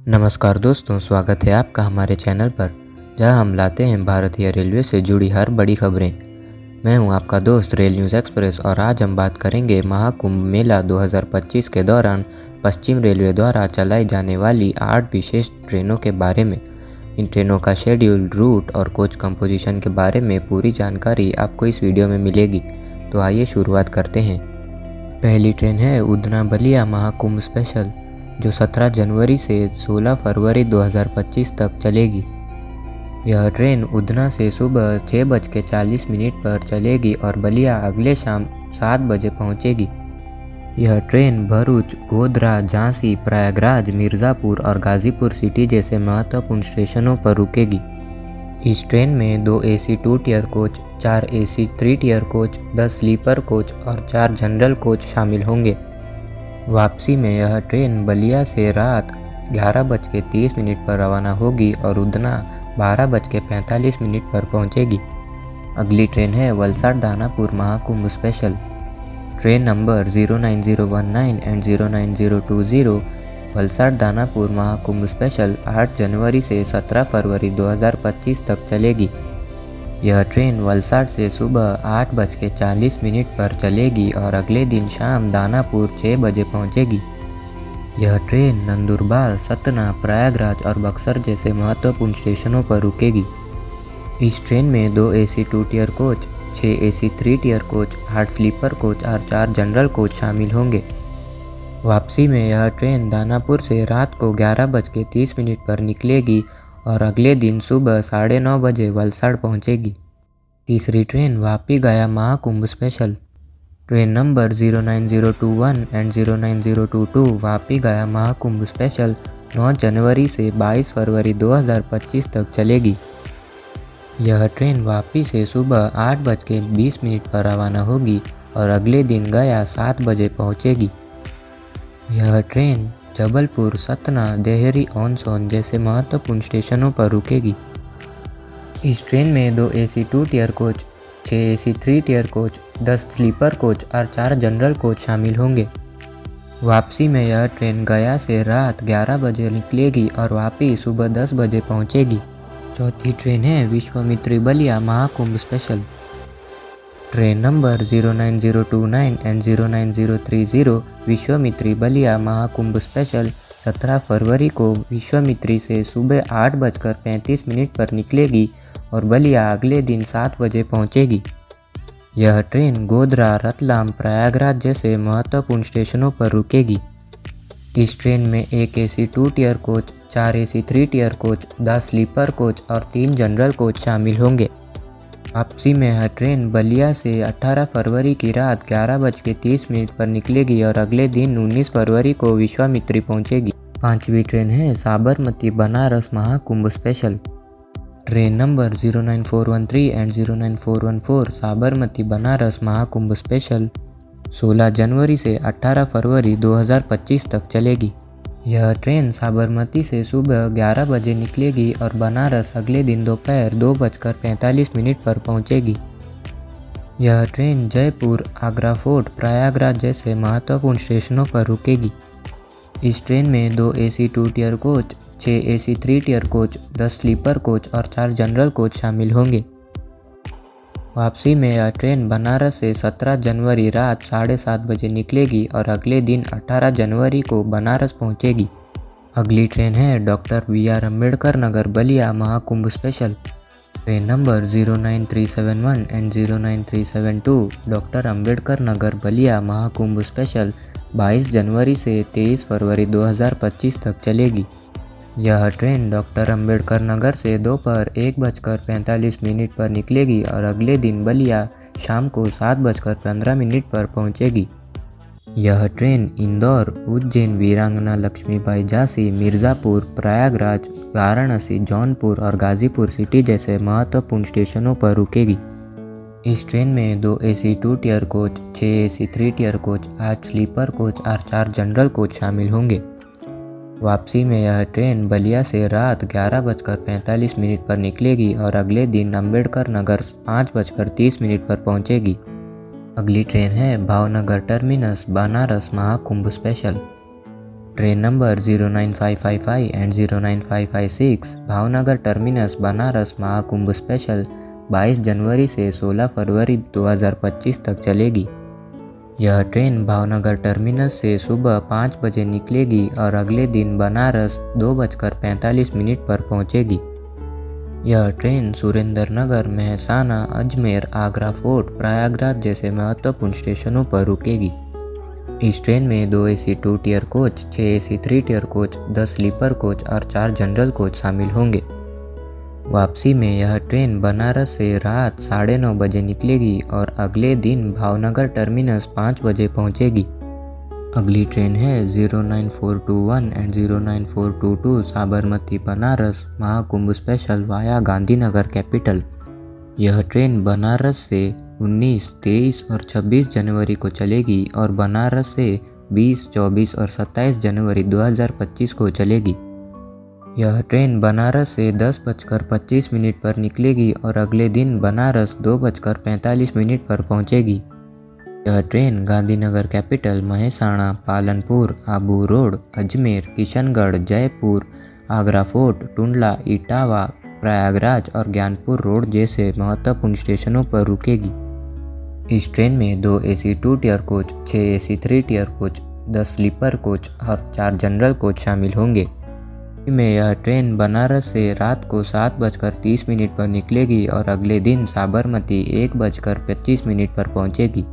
नमस्कार दोस्तों, स्वागत है आपका हमारे चैनल पर, जहां हम लाते हैं भारतीय रेलवे से जुड़ी हर बड़ी खबरें। मैं हूं आपका दोस्त रेल न्यूज़ एक्सप्रेस और आज हम बात करेंगे महाकुंभ मेला 2025 के दौरान पश्चिम रेलवे द्वारा चलाई जाने वाली 8 विशेष ट्रेनों के बारे में। इन ट्रेनों का शेड्यूल, रूट और कोच कंपोजिशन के बारे में पूरी जानकारी आपको इस वीडियो में मिलेगी। तो आइए शुरुआत करते हैं। पहली ट्रेन है उधना बलिया महाकुंभ स्पेशल, जो 17 जनवरी से 16 फरवरी 2025 तक चलेगी। यह ट्रेन उधना से सुबह 6:40 पर चलेगी और बलिया अगले शाम 7 बजे पहुंचेगी। यह ट्रेन भरूच, गोधरा, झांसी, प्रयागराज, मिर्ज़ापुर और गाज़ीपुर सिटी जैसे महत्वपूर्ण स्टेशनों पर रुकेगी। इस ट्रेन में 2 AC 2 tier coach, 4 AC 3 tier coach, 10 sleeper coach और 4 जनरल कोच शामिल होंगे। वापसी में यह ट्रेन बलिया से रात 11:30 पर रवाना होगी और उधना 12:45 पर पहुंचेगी। अगली ट्रेन है Valsad Danapur Mahakumbh special. Train number 09019 and 09020 Valsad Danapur Mahakumbh special 8 जनवरी से 17 फरवरी 2025 तक चलेगी। यह ट्रेन वलसाड से सुबह 8:40 पर चलेगी और अगले दिन शाम दानापुर 6 बजे पहुंचेगी। यह ट्रेन नंदुरबार, सतना, प्रयागराज और बक्सर जैसे महत्वपूर्ण स्टेशनों पर रुकेगी। इस ट्रेन में 2 AC 2 tier coach, 6 AC 3 tier coach, 8 sleeper coach और 4 जनरल कोच शामिल होंगे। वापसी में यह ट्रेन दानापुर से रात को 11:30 पर निकलेगी और अगले दिन सुबह 9:30 बजे वलसाड पहुंचेगी। तीसरी ट्रेन वापी गया Mahakumbh special. Train number 09021 and 09022 Vapi गया महाकुंभ स्पेशल 9 जनवरी से 22 फरवरी 2025 तक चलेगी। यह ट्रेन वापी से सुबह 8:20 पर रवाना होगी और अगले दिन गया 7 बजे पहुंचेगी। यह ट्रेन जबलपुर, सतना, देहरी ऑन सोन जैसे महत्वपूर्ण स्टेशनों पर रुकेगी। इस ट्रेन में 2 AC 2 tier coach, 6 AC 3 tier coach, 10 sleeper coach और 4 जनरल कोच शामिल होंगे। वापसी में यह ट्रेन गया से रात 11 बजे निकलेगी और वापी सुबह 10 बजे पहुंचेगी। चौथी ट्रेन है Vishwamitri Ballia Mahakumbh special. Train number 09029 and 09030 Vishwamitri Ballia Mahakumbh special 17 फरवरी को विश्वामित्री से सुबह 8:35 पर निकलेगी और बलिया अगले दिन 7 बजे पहुंचेगी। यह ट्रेन गोधरा, रतलाम, प्रयागराज जैसे महत्वपूर्ण स्टेशनों पर रुकेगी। इस ट्रेन में 1 AC 2 tier coach, 4 AC 3 tier coach, 10 sleeper coach और 3 जनरल कोच शामिल होंगे। वापसी में यह ट्रेन बलिया से 18 फरवरी की रात 11:30 पर निकलेगी और अगले दिन 19 फरवरी को विश्वामित्री पहुंचेगी। पांचवी ट्रेन है Sabarmati Banaras Mahakumbh special. Train number 09413 and 09414 Sabarmati Banaras Mahakumbh special 16 जनवरी से 18 फरवरी 2025 तक चलेगी। यह ट्रेन साबरमती से सुबह 11 बजे निकलेगी और बनारस अगले दिन दोपहर 2:45 पर पहुंचेगी। यह ट्रेन जयपुर, आगरा फोर्ट, प्रयागराज जैसे महत्वपूर्ण स्टेशनों पर रुकेगी। इस ट्रेन में 2 AC 2 tier coach, 6 AC 3 tier coach, 10 sleeper coach और 4 जनरल कोच शामिल होंगे। वापसी में यह ट्रेन बनारस से 17 जनवरी रात 7:30 बजे निकलेगी और अगले दिन 18 जनवरी को बनारस पहुंचेगी। अगली ट्रेन है doctor BR Ambedkar Nagar Ballia Mahakumbh special. Train number 09371 and 09372 doctor Ambedkar Nagar Ballia Mahakumbh special 22 जनवरी से 23 फरवरी 2025 तक चलेगी। यह ट्रेन डॉक्टर अम्बेडकर नगर से दोपहर 1:45 पर निकलेगी और अगले दिन बलिया शाम को 7:15 पर पहुंचेगी। यह ट्रेन इंदौर, उज्जैन, वीरांगना लक्ष्मीबाई झांसी, मिर्ज़ापुर, प्रयागराज, वाराणसी, जौनपुर और गाज़ीपुर सिटी जैसे महत्वपूर्ण स्टेशनों पर रुकेगी। इस ट्रेन में 2 AC 2 tier coach, 6 AC 3 tier coach, 8 sleeper coach और 4 जनरल कोच शामिल होंगे। वापसी में यह ट्रेन बलिया से रात 11:45 पर निकलेगी और अगले दिन अम्बेडकर नगर 5:30 पर पहुंचेगी। अगली ट्रेन है Bhavnagar terminus Banaras Mahakumbh special. Train number 09555 and 09556 Bhavnagar terminus Banaras Mahakumbh special 22 जनवरी से 16 फरवरी 2025 तक चलेगी। यह ट्रेन भावनगर टर्मिनस से सुबह 5 बजे निकलेगी और अगले दिन बनारस 2:45 पर पहुंचेगी। यह ट्रेन सुरेंद्रनगर, मेहसाना, अजमेर, आगरा फोर्ट, प्रयागराज जैसे महत्वपूर्ण स्टेशनों पर रुकेगी। इस ट्रेन में 2 AC 2 tier coach, 6 AC 3 tier coach, 10 sleeper coach और 4 जनरल कोच शामिल होंगे। वापसी में यह ट्रेन बनारस से रात 9:30 बजे निकलेगी और अगले दिन भावनगर टर्मिनस 5 बजे पहुंचेगी। अगली ट्रेन है 09421 and 09422 Sabarmati Banaras Mahakumbh special via Gandhinagar capital. यह ट्रेन बनारस से 19, 23 और 26 जनवरी को चलेगी और बनारस से 20, 24 और 27 जनवरी 2025 को चलेगी। यह ट्रेन बनारस से 10:25 पर निकलेगी और अगले दिन बनारस 2:45 पर पहुंचेगी। यह train Gandhinagar capital, Mehsana, Palanpur, Abu road, Ajmer, Kishangarh, Jaipur, Agra fort, Tundla, Etawah, Prayagraj और ज्ञानपुर रोड जैसे महत्वपूर्ण स्टेशनों पर रुकेगी। इस ट्रेन में 2 AC 2 tier coach, 6 AC 3 tier coach, 10 sleeper coach और 4 जनरल कोच शामिल होंगे। में यह ट्रेन बनारस से रात को 7:30 पर निकलेगी और अगले दिन साबरमती 1:25 पर पहुंचेगी।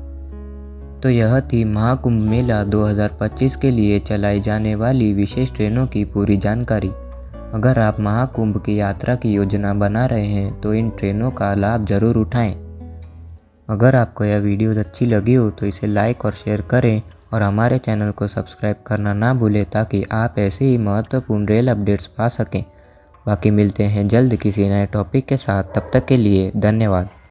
तो यह थी महाकुंभ मेला 2025 के लिए चलाई जाने वाली विशेष ट्रेनों की पूरी जानकारी। अगर आप महाकुंभ की यात्रा की योजना बना रहे हैं तो इन ट्रेनों का लाभ जरूर उठाएं। अगर आपको यह वीडियो अच्छी लगी हो तो इसे लाइक और शेयर करें और हमारे चैनल को सब्सक्राइब करना ना भूलें ताकि आप ऐसे ही महत्वपूर्ण रेल अपडेट्स पा सकें। बाकी मिलते हैं जल्द किसी नए टॉपिक के साथ, तब तक के लिए धन्यवाद।